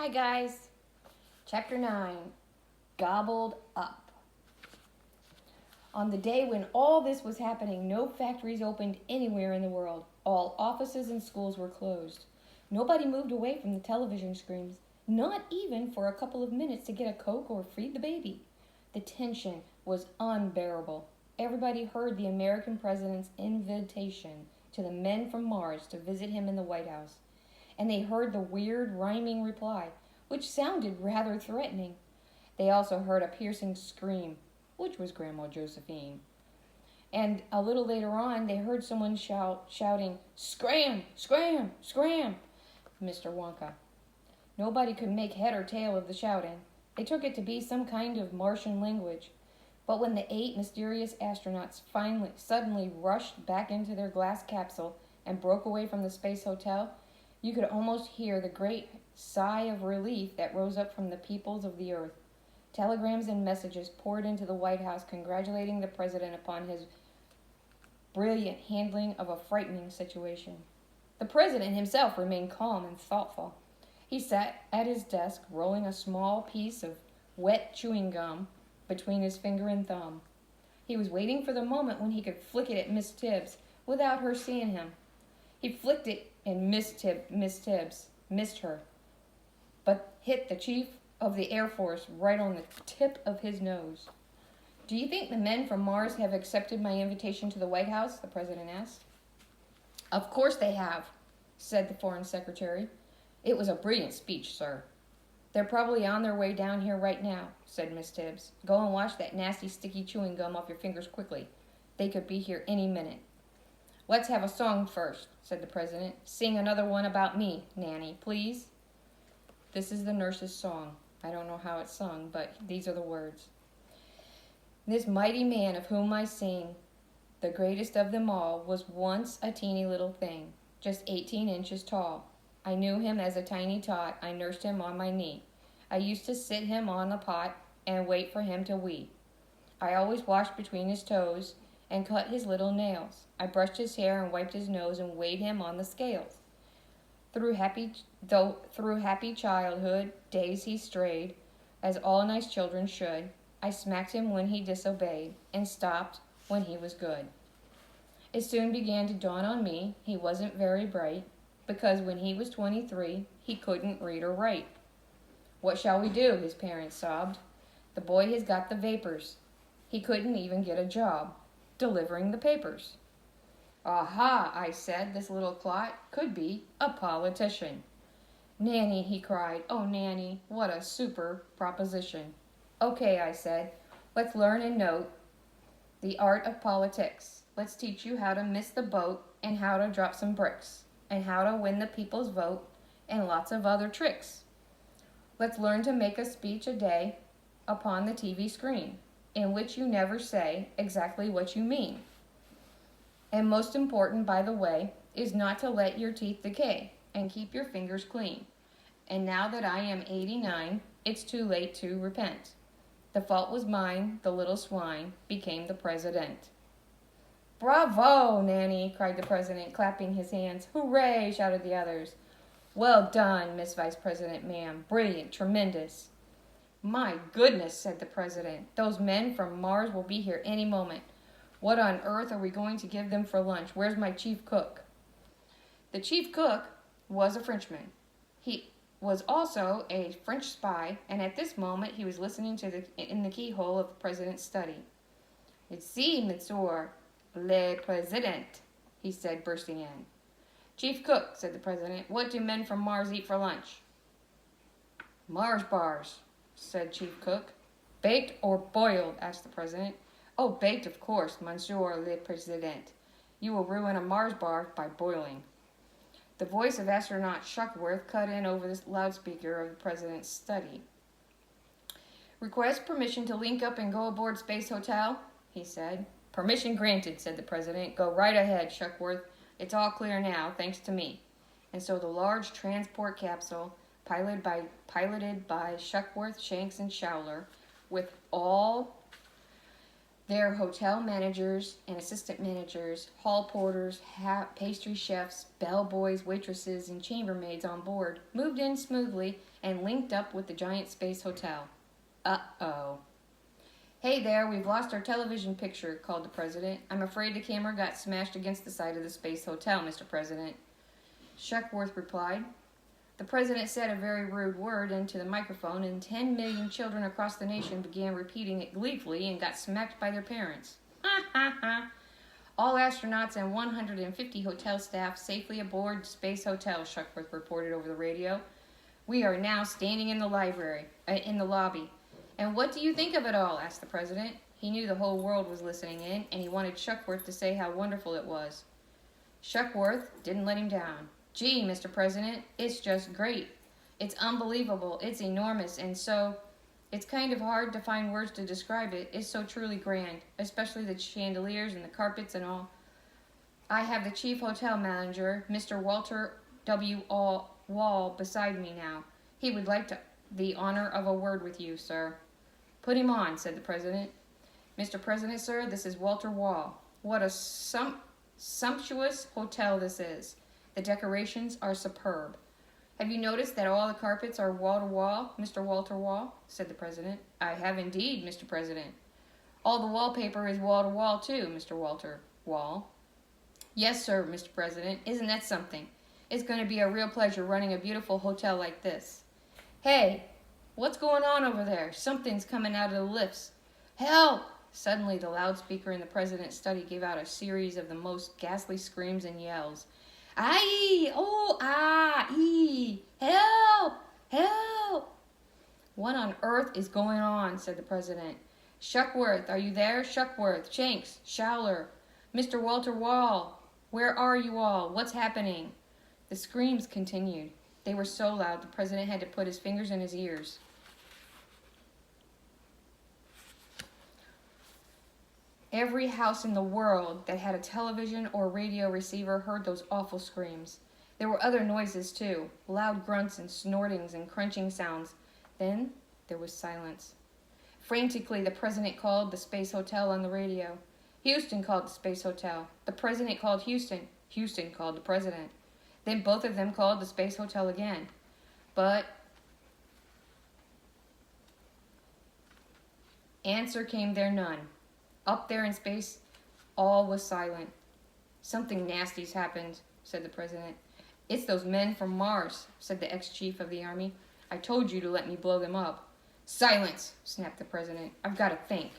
Hi, guys. Chapter 9 Gobbled Up. On the day when all this was happening, no factories opened anywhere in the world. All offices and schools were closed. Nobody moved away from the television screens, not even for a couple of minutes to get a Coke or feed the baby. The tension was unbearable. Everybody heard the American president's invitation to the men from Mars to visit him in the White House. And they heard the weird rhyming reply, which sounded rather threatening. They also heard a piercing scream, which was Grandma Josephine. And a little later on, they heard someone shouting, "Scram! Scram! Scram!" Mr. Wonka. Nobody could make head or tail of the shouting. They took it to be some kind of Martian language. But when the 8 mysterious astronauts suddenly rushed back into their glass capsule and broke away from the space hotel, you could almost hear the great sigh of relief that rose up from the peoples of the earth. Telegrams and messages poured into the White House congratulating the president upon his brilliant handling of a frightening situation. The president himself remained calm and thoughtful. He sat at his desk, rolling a small piece of wet chewing gum between his finger and thumb. He was waiting for the moment when he could flick it at Miss Tibbs without her seeing him. He flicked it and Miss Tibbs missed her, but hit the chief of the Air Force right on the tip of his nose. "Do you think the men from Mars have accepted my invitation to the White House?" the president asked. "Of course they have," said the foreign secretary. "It was a brilliant speech, sir." "They're probably on their way down here right now," said Miss Tibbs. "Go and wash that nasty sticky chewing gum off your fingers quickly. They could be here any minute." "Let's have a song first," said the president. "Sing another one about me, Nanny, please." This is the nurse's song. I don't know how it's sung, but these are the words. "This mighty man of whom I sing, the greatest of them all, was once a teeny little thing, just 18 inches tall. I knew him as a tiny tot, I nursed him on my knee. I used to sit him on the pot and wait for him to wee. I always washed between his toes and cut his little nails. I brushed his hair and wiped his nose and weighed him on the scales. Through happy childhood days he strayed, as all nice children should. I smacked him when he disobeyed and stopped when he was good. It soon began to dawn on me he wasn't very bright, because when he was 23, he couldn't read or write. What shall we do?" his parents sobbed. "The boy has got the vapors. He couldn't even get a job delivering the papers." "Aha," I said, "this little clot could be a politician." "Nanny," he cried, "oh, Nanny, what a super proposition." "Okay," I said, "let's learn and note the art of politics. Let's teach you how to miss the boat and how to drop some bricks and how to win the people's vote and lots of other tricks. Let's learn to make a speech a day upon the TV screen in which you never say exactly what you mean. And most important, by the way, is not to let your teeth decay and keep your fingers clean. And now that I am 89, it's too late to repent. The fault was mine, the little swine became the president." "Bravo, Nanny," cried the president, clapping his hands. "Hooray," shouted the others. "Well done, Miss Vice President, ma'am. Brilliant, tremendous." "My goodness," said the president. "Those men from Mars will be here any moment. What on earth are we going to give them for lunch? Where's my chief cook?" The chief cook was a Frenchman. He was also a French spy, and at this moment he was listening in the keyhole of the president's study. "Si, monsieur le président," he said, bursting in. "Chief cook," said the president, "what do men from Mars eat for lunch?" "Mars bars," said chief cook. "Baked or boiled?" asked the president. "Oh, baked, of course, monsieur le président. You will ruin a Mars bar by boiling." The voice of astronaut Shuckworth cut in over the loudspeaker of the president's study. "Request permission to link up and go aboard Space Hotel," he said. "Permission granted," said the president. "Go right ahead, Shuckworth. It's all clear now, thanks to me." And so the large transport capsule, piloted by Shuckworth, Shanks, and Showler, with all Their hotel managers and assistant managers, hall porters, pastry chefs, bellboys, waitresses, and chambermaids on board moved in smoothly and linked up with the giant space hotel. Uh-oh. Hey there, we've lost our television picture, called the president. I'm afraid the camera got smashed against the side of the space hotel, Mr. President. Shuckworth replied. The president said a very rude word into the microphone, and 10 million children across the nation began repeating it gleefully and got smacked by their parents. Ha ha ha. All astronauts and 150 hotel staff safely aboard Space Hotel, Shuckworth reported over the radio. We are now standing in the lobby. And what do you think of it all? Asked the president. He knew the whole world was listening in, and he wanted Shuckworth to say how wonderful it was. Shuckworth didn't let him down. Gee, Mr. President, it's just great. It's unbelievable. It's enormous, and so it's kind of hard to find words to describe it. It's so truly grand, especially the chandeliers and the carpets and all. I have the chief hotel manager, Mr. Walter W. Wall, beside me now. He would like the honor of a word with you, sir. Put him on, said the president. Mr. President, sir, this is Walter Wall. What a sumptuous hotel this is. The decorations are superb. Have you noticed that all the carpets are wall-to-wall, Mr. Walter Wall? Said the president. I have indeed, Mr. President. All the wallpaper is wall-to-wall too, Mr. Walter Wall. Yes, sir, Mr. President. Isn't that something? It's going to be a real pleasure running a beautiful hotel like this. Hey, what's going on over there? Something's coming out of the lifts. Help! Suddenly, the loudspeaker in the president's study gave out a series of the most ghastly screams and yells. Aye! Oh, ah! Ee! Help! Help! What on earth is going on? Said the president. Shuckworth, are you there? Shuckworth, Shanks, Showler, Mr. Walter Wall. Where are you all? What's happening? The screams continued. They were so loud the president had to put his fingers in his ears. Every house in the world that had a television or radio receiver heard those awful screams. There were other noises, too, loud grunts and snortings and crunching sounds. Then there was silence. Frantically, the president called the Space Hotel on the radio. Houston called the Space Hotel. The president called Houston. Houston called the president. Then both of them called the Space Hotel again. But answer came there none. Up there in space, all was silent. Something nasty's happened, said the president. It's those men from Mars, said the ex-chief of the army. I told you to let me blow them up. Silence, snapped the president. I've got to think.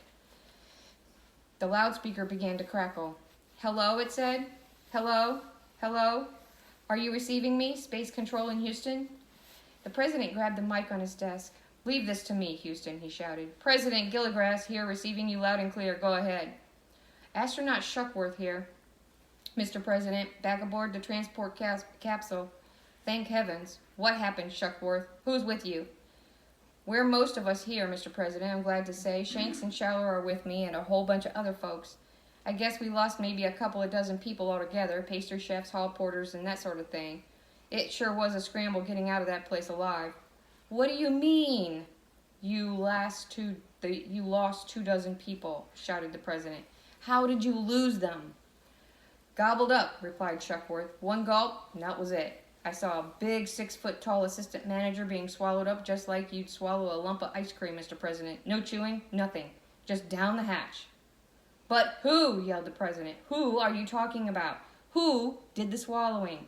The loudspeaker began to crackle. Hello, it said. Hello? Hello? Are you receiving me? Space Control in Houston? The president grabbed the mic on his desk. Leave this to me, Houston, he shouted. President Gilligrass here, receiving you loud and clear. Go ahead. Astronaut Shuckworth here. Mr. President, back aboard the transport capsule. Thank heavens. What happened, Shuckworth? Who's with you? We're most of us here, Mr. President, I'm glad to say. Shanks and Showler are with me and a whole bunch of other folks. I guess we lost maybe a couple of dozen people altogether, pastry chefs, hall porters, and that sort of thing. It sure was a scramble getting out of that place alive. What do you mean, you lost 24 people, shouted the president. How did you lose them? Gobbled up, replied Shuckworth. One gulp, and that was it. I saw a big 6-foot-tall assistant manager being swallowed up just like you'd swallow a lump of ice cream, Mr. President. No chewing, nothing. Just down the hatch. But who, yelled the president, who are you talking about? Who did the swallowing?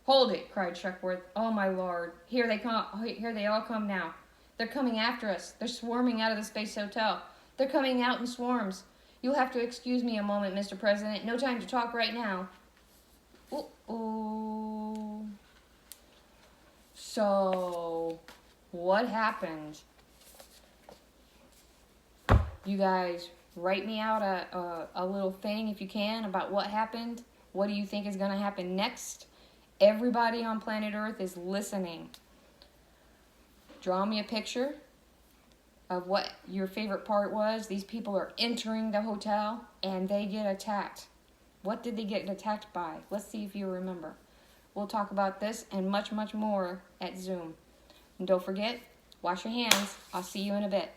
Hold it, cried Shuckworth. Oh, my lord. Here they all come now. They're coming after us. They're swarming out of the Space Hotel. They're coming out in swarms. You'll have to excuse me a moment, Mr. President. No time to talk right now. Uh-oh. So, what happened? You guys write me out a little thing if you can about what happened. What do you think is going to happen next? Everybody on planet Earth is listening. Draw me a picture of what your favorite part was. These people are entering the hotel and they get attacked. What did they get attacked by? Let's see if you remember. We'll talk about this and much, much more at Zoom. And don't forget, wash your hands. I'll see you in a bit.